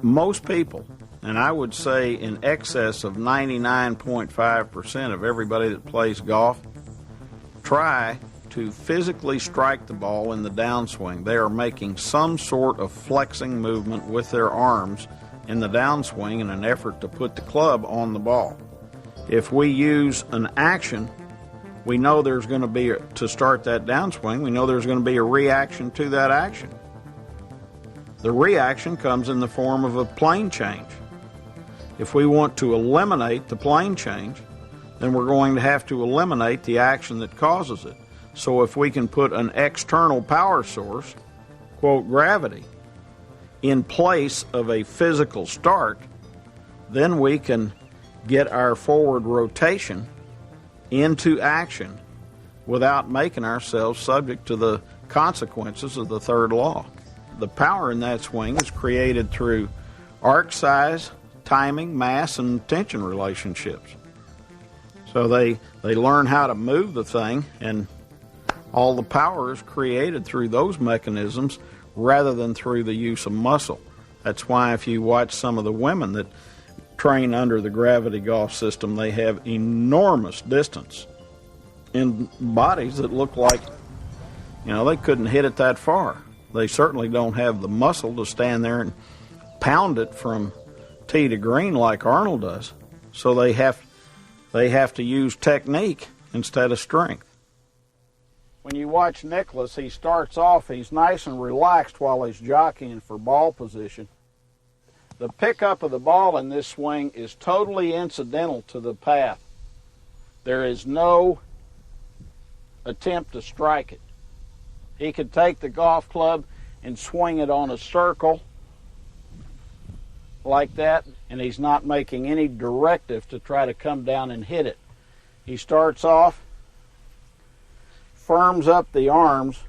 Most people, and I would say in excess of 99.5% of everybody that plays golf, try to physically strike the ball in the downswing. They are making some sort of flexing movement with their arms in the downswing in an effort to put the club on the ball. If we use an action, we know there's going to be, to start that downswing, we know there's going to be a reaction to that action. The reaction comes in the form of a plane change. If we want to eliminate the plane change, then we're going to have to eliminate the action that causes it. So if we can put an external power source, quote, gravity, in place of a physical start, then we can get our forward rotation into action without making ourselves subject to the consequences of the third law. The power in that swing is created through arc size, timing, mass, and tension relationships. So they learn how to move the thing, and all the power is created through those mechanisms rather than through the use of muscle. That's why if you watch some of the women that train under the gravity golf system, they have enormous distance in bodies that look like, they couldn't hit it that far. They certainly don't have the muscle to stand there and pound it from tee to green like Arnold does. So they have to use technique instead of strength. When you watch Nicklaus, he starts off, he's nice and relaxed while he's jockeying for ball position. The pickup of the ball in this swing is totally incidental to the path. There is no attempt to strike it. He could take the golf club and swing it on a circle like that, and he's not making any directive to try to come down and hit it. He starts off, firms up the arms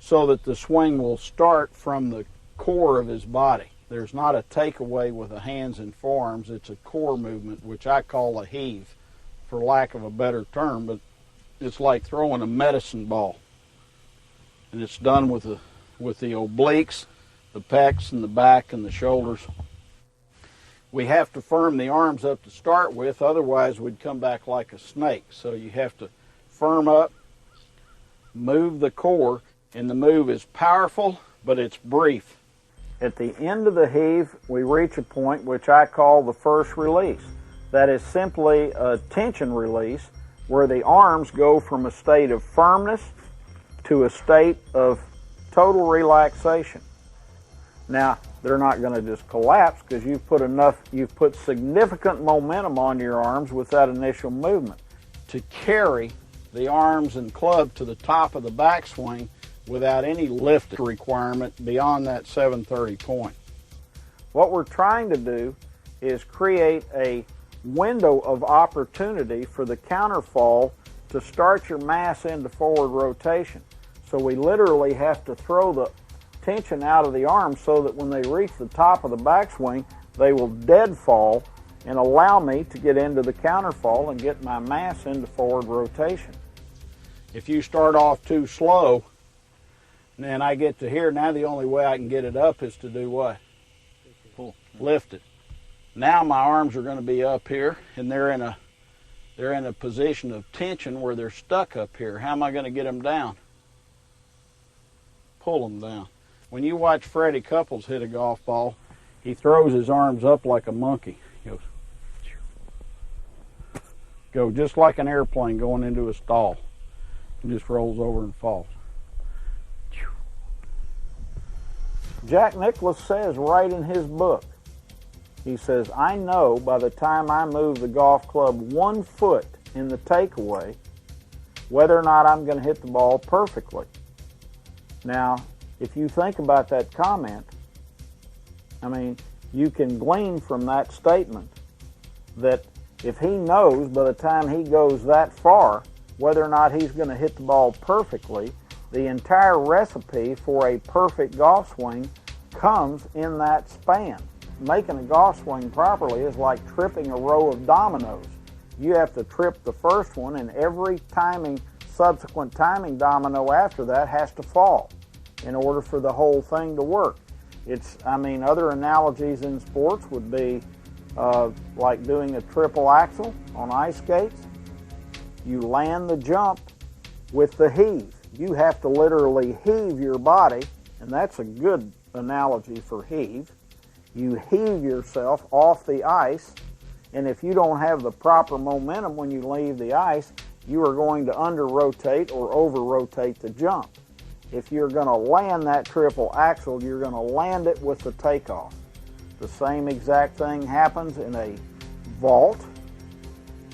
so that the swing will start from the core of his body. There's not a takeaway with the hands and forearms. It's a core movement, which I call a heave, for lack of a better term, but it's like throwing a medicine ball. And it's done with the obliques, the pecs, and the back, and the shoulders. We have to firm the arms up to start with, otherwise we'd come back like a snake. So you have to firm up, move the core, and the move is powerful, but it's brief. At the end of the heave, we reach a point which I call the first release. That is simply a tension release where the arms go from a state of firmness to a state of total relaxation. Now, they're not going to just collapse because you've put significant momentum on your arms with that initial movement to carry the arms and club to the top of the backswing without any lift requirement beyond that 730 point. What we're trying to do is create a window of opportunity for the counterfall to start your mass into forward rotation. So we literally have to throw the tension out of the arms so that when they reach the top of the backswing, they will deadfall and allow me to get into the counterfall and get my mass into forward rotation. If you start off too slow, then I get to here, now the only way I can get it up is to do what? Lift it. Now my arms are going to be up here, and they're in a position of tension where they're stuck up here. How am I going to get them down? Pull them down. When you watch Freddie Couples hit a golf ball, he throws his arms up like a monkey. He goes just like an airplane going into a stall. He just rolls over and falls. Jack Nicklaus says right in his book, he says, I know by the time I move the golf club 1 foot in the takeaway whether or not I'm going to hit the ball perfectly. Now, if you think about that comment, you can glean from that statement that if he knows by the time he goes that far whether or not he's going to hit the ball perfectly, the entire recipe for a perfect golf swing comes in that span. Making a golf swing properly is like tripping a row of dominoes. You have to trip the first one, and every subsequent timing domino after that has to fall in order for the whole thing to work. I mean, other analogies in sports would be like doing a triple axel on ice skates. You land the jump with the heave. You have to literally heave your body, and that's a good analogy for heave. You heave yourself off the ice, and if you don't have the proper momentum when you leave the ice, you are going to under-rotate or over-rotate the jump. If you're going to land that triple axel, you're going to land it with the takeoff. The same exact thing happens in a vault,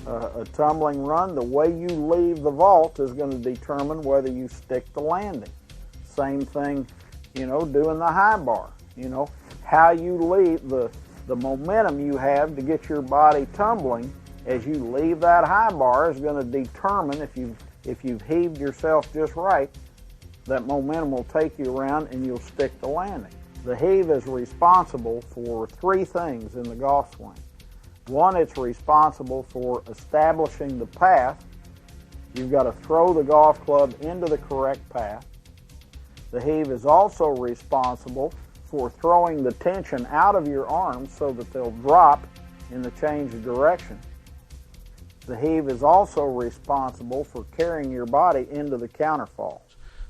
a tumbling run. The way you leave the vault is going to determine whether you stick the landing. Same thing, doing the high bar. How you leave, the momentum you have to get your body tumbling as you leave that high bar is going to determine if you've heaved yourself just right. That momentum will take you around and you'll stick the landing. The heave is responsible for three things in the golf swing. One, it's responsible for establishing the path. You've got to throw the golf club into the correct path. The heave is also responsible for throwing the tension out of your arms so that they'll drop in the change of direction. The heave is also responsible for carrying your body into the counterfall.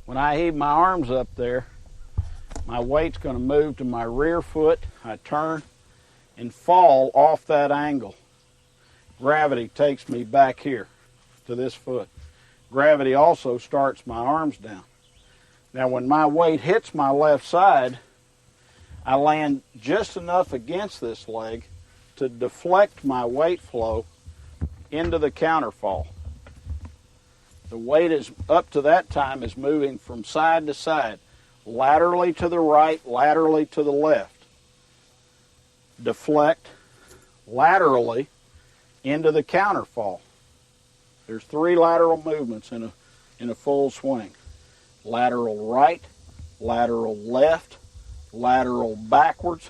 When I heave my arms up there, my weight's going to move to my rear foot. I turn and fall off that angle. Gravity takes me back here to this foot. Gravity also starts my arms down. Now when my weight hits my left side, I land just enough against this leg to deflect my weight flow into the counterfall. The weight is up to that time is moving from side to side, laterally to the right, laterally to the left. Deflect laterally into the counterfall. There's three lateral movements in a full swing. Lateral right, lateral left, lateral backwards.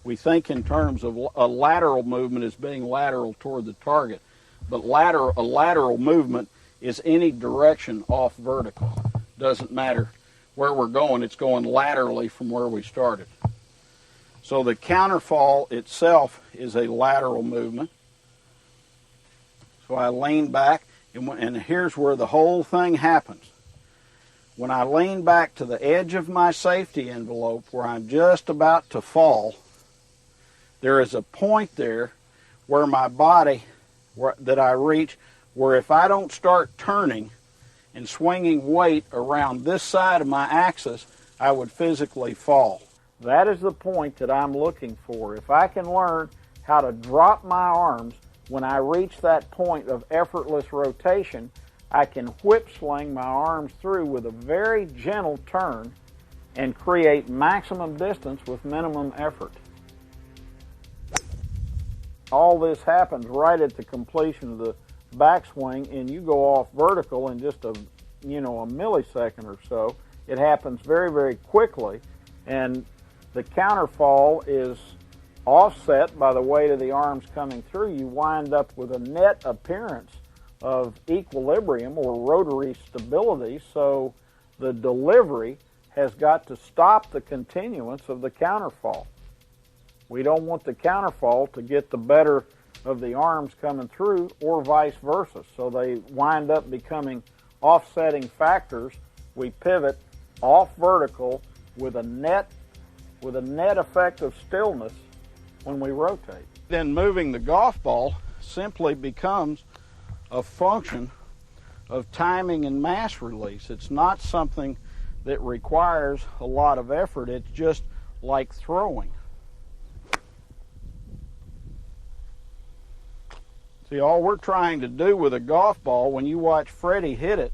We think in terms of a lateral movement as being lateral toward the target, but a lateral movement is any direction off vertical. Doesn't matter where we're going, it's going laterally from where we started. So the counterfall itself is a lateral movement. So I lean back, and here's where the whole thing happens. When I lean back to the edge of my safety envelope where I'm just about to fall, there is a point there where my body, that I reach, where if I don't start turning and swinging weight around this side of my axis, I would physically fall. That is the point that I'm looking for. If I can learn how to drop my arms when I reach that point of effortless rotation, I can whip sling my arms through with a very gentle turn and create maximum distance with minimum effort. All this happens right at the completion of the backswing, and you go off vertical in just a millisecond or so. It happens very, very quickly, and the counterfall is offset by the weight of the arms coming through. You wind up with a net appearance of equilibrium or rotary stability, so the delivery has got to stop the continuance of the counterfall. We don't want the counterfall to get the better of the arms coming through, or vice versa. So they wind up becoming offsetting factors. We pivot off vertical with a net effect of stillness when we rotate. Then moving the golf ball simply becomes a function of timing and mass release. It's not something that requires a lot of effort. It's just like throwing. See, all we're trying to do with a golf ball, when you watch Freddie hit it,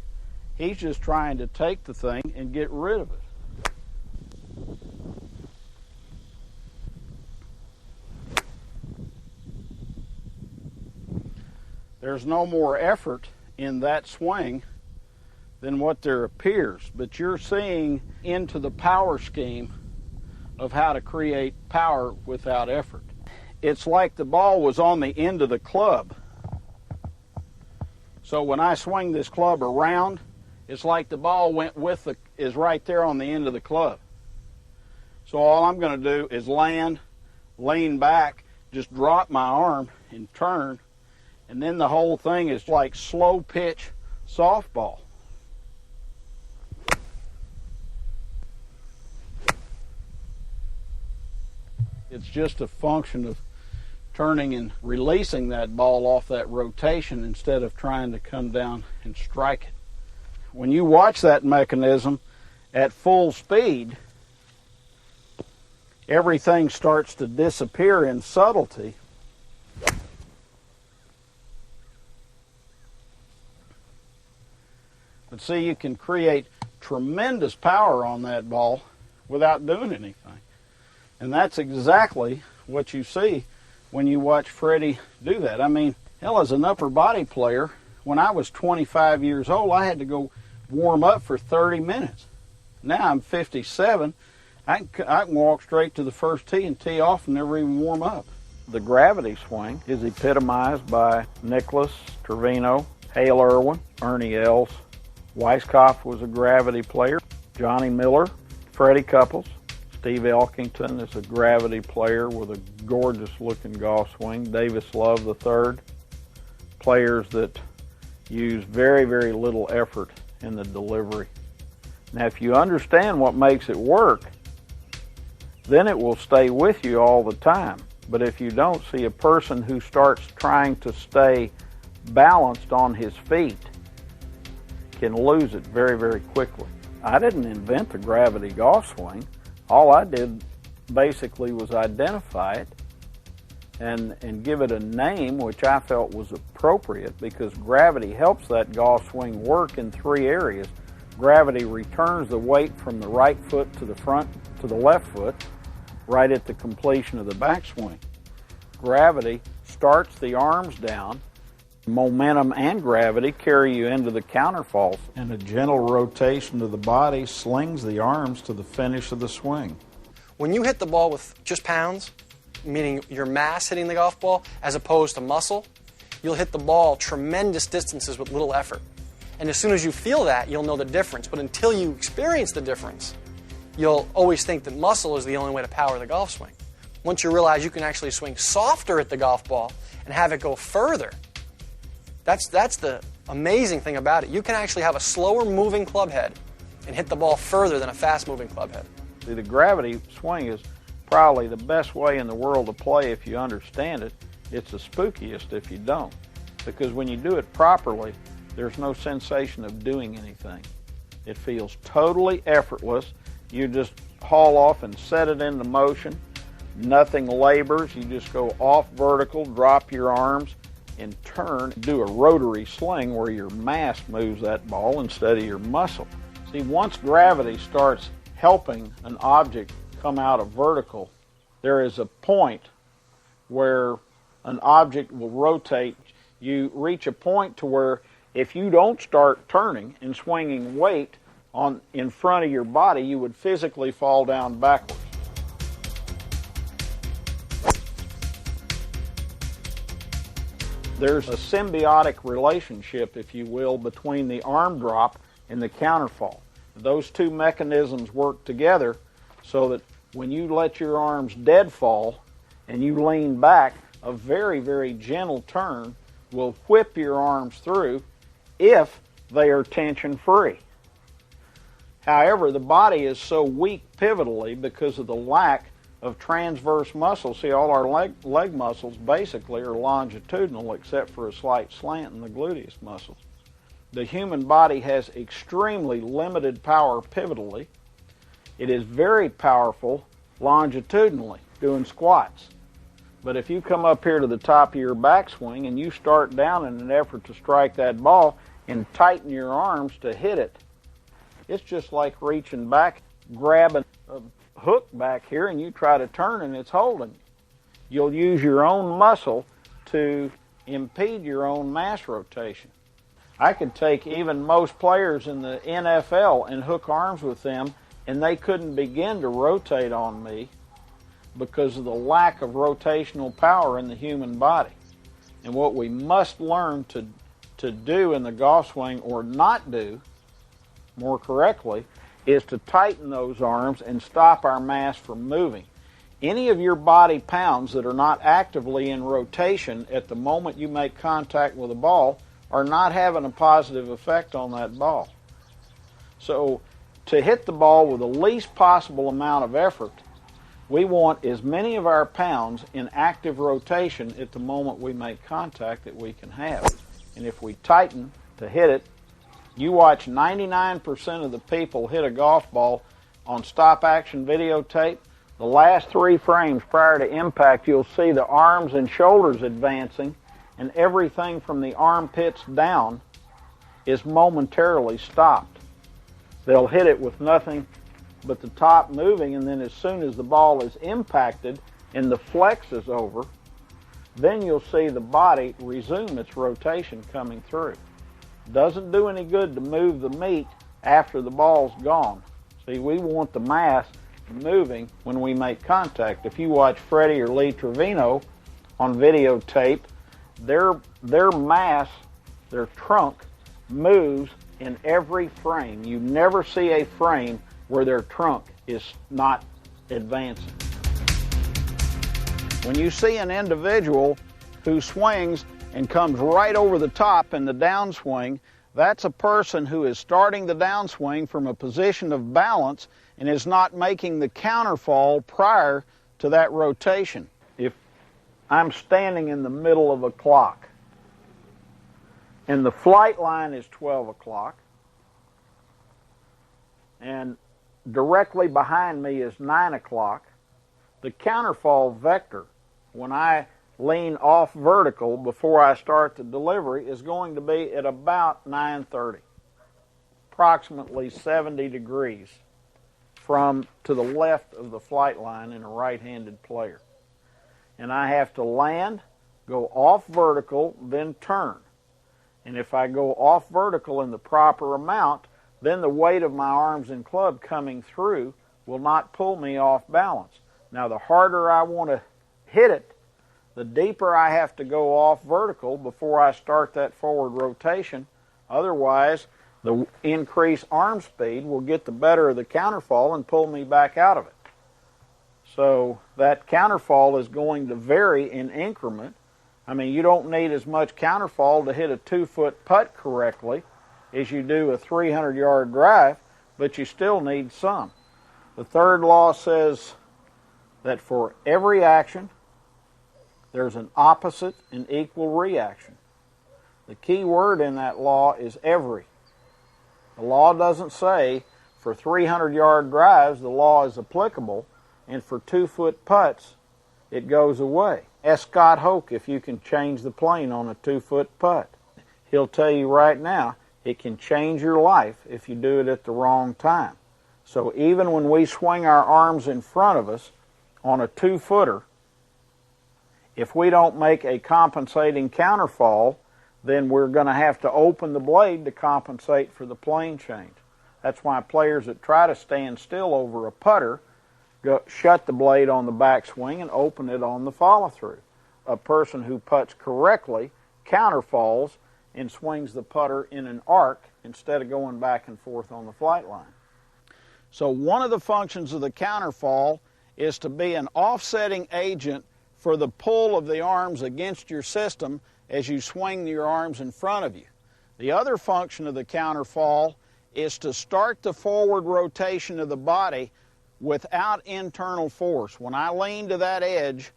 he's just trying to take the thing and get rid of it. There's no more effort in that swing than what there appears, but you're seeing into the power scheme of how to create power without effort. It's like the ball was on the end of the club. So when I swing this club around, it's like the ball is right there on the end of the club. So all I'm going to do is land, lean back, just drop my arm and turn, and then the whole thing is like slow pitch softball. It's just a function of turning and releasing that ball off that rotation instead of trying to come down and strike it. When you watch that mechanism at full speed, everything starts to disappear in subtlety. But see, you can create tremendous power on that ball without doing anything. And that's exactly what you see when you watch Freddie do that. I mean, hell, as an upper body player, when I was 25 years old, I had to go warm up for 30 minutes. Now I'm 57. I can walk straight to the first tee and tee off and never even warm up. The gravity swing is epitomized by Nicklaus, Trevino, Hale Irwin, Ernie Els. Weiskopf was a gravity player. Johnny Miller, Freddie Couples. Steve Elkington is a gravity player with a gorgeous-looking golf swing. Davis Love III. Players that use very, very little effort in the delivery. Now, if you understand what makes it work, then it will stay with you all the time. But if you don't, see, a person who starts trying to stay balanced on his feet can lose it very, very quickly. I didn't invent the gravity golf swing. All I did basically was identify it and give it a name which I felt was appropriate, because gravity helps that golf swing work in three areas. Gravity returns the weight from the right foot to the front to the left foot right at the completion of the backswing. Gravity starts the arms down. Momentum and gravity carry you into the counterfalls, and a gentle rotation of the body slings the arms to the finish of the swing. When you hit the ball with just pounds, meaning your mass hitting the golf ball, as opposed to muscle, you'll hit the ball tremendous distances with little effort. And as soon as you feel that, you'll know the difference. But until you experience the difference, you'll always think that muscle is the only way to power the golf swing. Once you realize you can actually swing softer at the golf ball and have it go further, that's the amazing thing about it. You can actually have a slower moving club head and hit the ball further than a fast moving club head. See, the gravity swing is probably the best way in the world to play if you understand it. It's the spookiest if you don't, because when you do it properly, there's no sensation of doing anything. It feels totally effortless. You just haul off and set it into motion. Nothing labors. You just go off vertical, drop your arms, and turn, do a rotary sling where your mass moves that ball instead of your muscle. See, once gravity starts helping an object come out of vertical, there is a point where an object will rotate. You reach a point to where if you don't start turning and swinging weight in front of your body, you would physically fall down backwards. There's a symbiotic relationship, if you will, between the arm drop and the counterfall. Those two mechanisms work together so that when you let your arms dead fall and you lean back, a very, very gentle turn will whip your arms through if they are tension-free. However, the body is so weak pivotally because of the lack of transverse muscle. See, all our leg muscles basically are longitudinal except for a slight slant in the gluteus muscles. The human body has extremely limited power pivotally. It is very powerful longitudinally, doing squats. But if you come up here to the top of your backswing and you start down in an effort to strike that ball and tighten your arms to hit it, it's just like reaching back, grabbing a hook back here, and you try to turn and it's holding you. You'll use your own muscle to impede your own mass rotation. I could take even most players in the NFL and hook arms with them, and they couldn't begin to rotate on me because of the lack of rotational power in the human body. And what we must learn to do in the golf swing, or not do, more correctly, is to tighten those arms and stop our mass from moving. Any of your body pounds that are not actively in rotation at the moment you make contact with a ball are not having a positive effect on that ball. So to hit the ball with the least possible amount of effort, we want as many of our pounds in active rotation at the moment we make contact that we can have. And if we tighten to hit it, you watch 99% of the people hit a golf ball on stop-action videotape. The last 3 frames prior to impact, you'll see the arms and shoulders advancing, and everything from the armpits down is momentarily stopped. They'll hit it with nothing but the top moving, and then as soon as the ball is impacted and the flex is over, then you'll see the body resume its rotation coming through. Doesn't do any good to move the meat after the ball's gone. See, we want the mass moving when we make contact. If you watch Freddie or Lee Trevino on videotape, their mass, their trunk, moves in every frame. You never see a frame where their trunk is not advancing. When you see an individual who swings and comes right over the top in the downswing, that's a person who is starting the downswing from a position of balance and is not making the counterfall prior to that rotation. If I'm standing in the middle of a clock and the flight line is 12 o'clock and directly behind me is 9 o'clock, the counterfall vector, when I lean off vertical before I start the delivery, is going to be at about 9:30, approximately 70 degrees from to the left of the flight line in a right-handed player. And I have to land, go off vertical, then turn. And if I go off vertical in the proper amount, then the weight of my arms and club coming through will not pull me off balance. Now, the harder I want to hit it, the deeper I have to go off vertical before I start that forward rotation. Otherwise, the increased arm speed will get the better of the counterfall and pull me back out of it. So that counterfall is going to vary in increment. I mean, you don't need as much counterfall to hit a 2-foot putt correctly as you do a 300-yard drive, but you still need some. The third law says that for every action, there's an opposite and equal reaction. The key word in that law is every. The law doesn't say for 300-yard drives the law is applicable, and for 2-foot putts it goes away. Ask Scott Hoke if you can change the plane on a 2-foot putt. He'll tell you right now it can change your life if you do it at the wrong time. So even when we swing our arms in front of us on a 2-footer, if we don't make a compensating counterfall, then we're going to have to open the blade to compensate for the plane change. That's why players that try to stand still over a putter shut the blade on the backswing and open it on the follow-through. A person who putts correctly counterfalls and swings the putter in an arc instead of going back and forth on the flight line. So one of the functions of the counterfall is to be an offsetting agent for the pull of the arms against your system as you swing your arms in front of you. The other function of the counterfall is to start the forward rotation of the body without internal force. When I lean to that edge,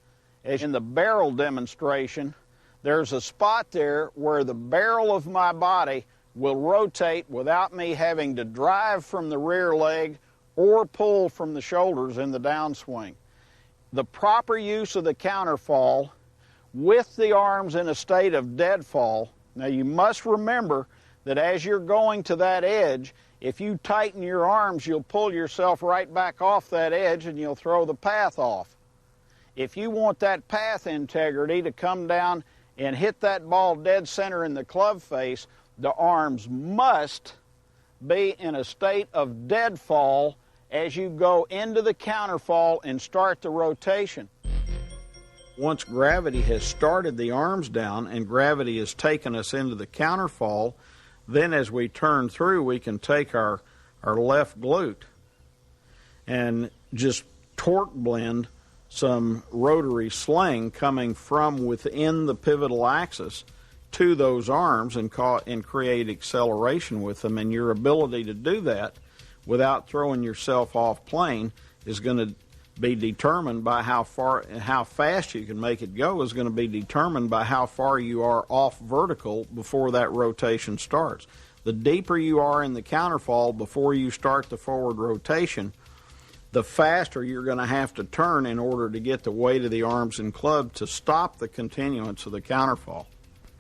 as in the barrel demonstration, there's a spot there where the barrel of my body will rotate without me having to drive from the rear leg or pull from the shoulders in the downswing. The proper use of the counterfall with the arms in a state of deadfall. Now you must remember that as you're going to that edge, if you tighten your arms, you'll pull yourself right back off that edge and you'll throw the path off. If you want that path integrity to come down and hit that ball dead center in the club face, the arms must be in a state of deadfall as you go into the counterfall and start the rotation. Once gravity has started the arms down and gravity has taken us into the counterfall, then as we turn through, we can take our or left glute and just torque blend some rotary sling coming from within the pivotal axis to those arms and create acceleration with them. And your ability to do that without throwing yourself off plane is going to be determined by how fast you can make it go, is going to be determined by how far you are off vertical before that rotation starts. The deeper you are in the counterfall before you start the forward rotation, the faster you're going to have to turn in order to get the weight of the arms and club to stop the continuance of the counterfall.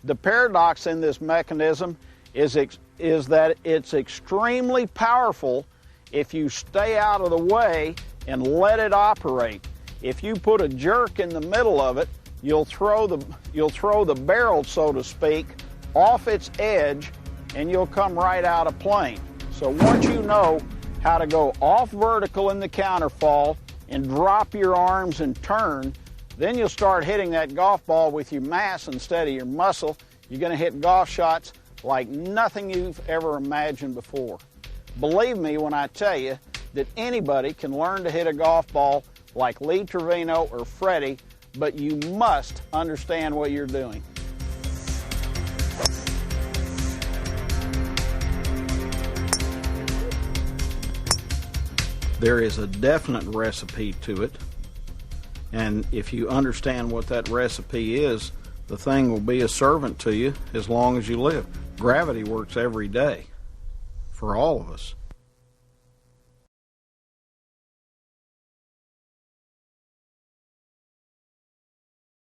The paradox in this mechanism is that it's extremely powerful if you stay out of the way and let it operate. If you put a jerk in the middle of it, you'll throw the barrel, so to speak, off its edge, and you'll come right out of plane. So once you know how to go off vertical in the counterfall and drop your arms and turn, then you'll start hitting that golf ball with your mass instead of your muscle. You're going to hit golf shots like nothing you've ever imagined before. Believe me when I tell you that anybody can learn to hit a golf ball like Lee Trevino or Freddie, but you must understand what you're doing. There is a definite recipe to it, and if you understand what that recipe is, the thing will be a servant to you as long as you live. Gravity works every day for all of us.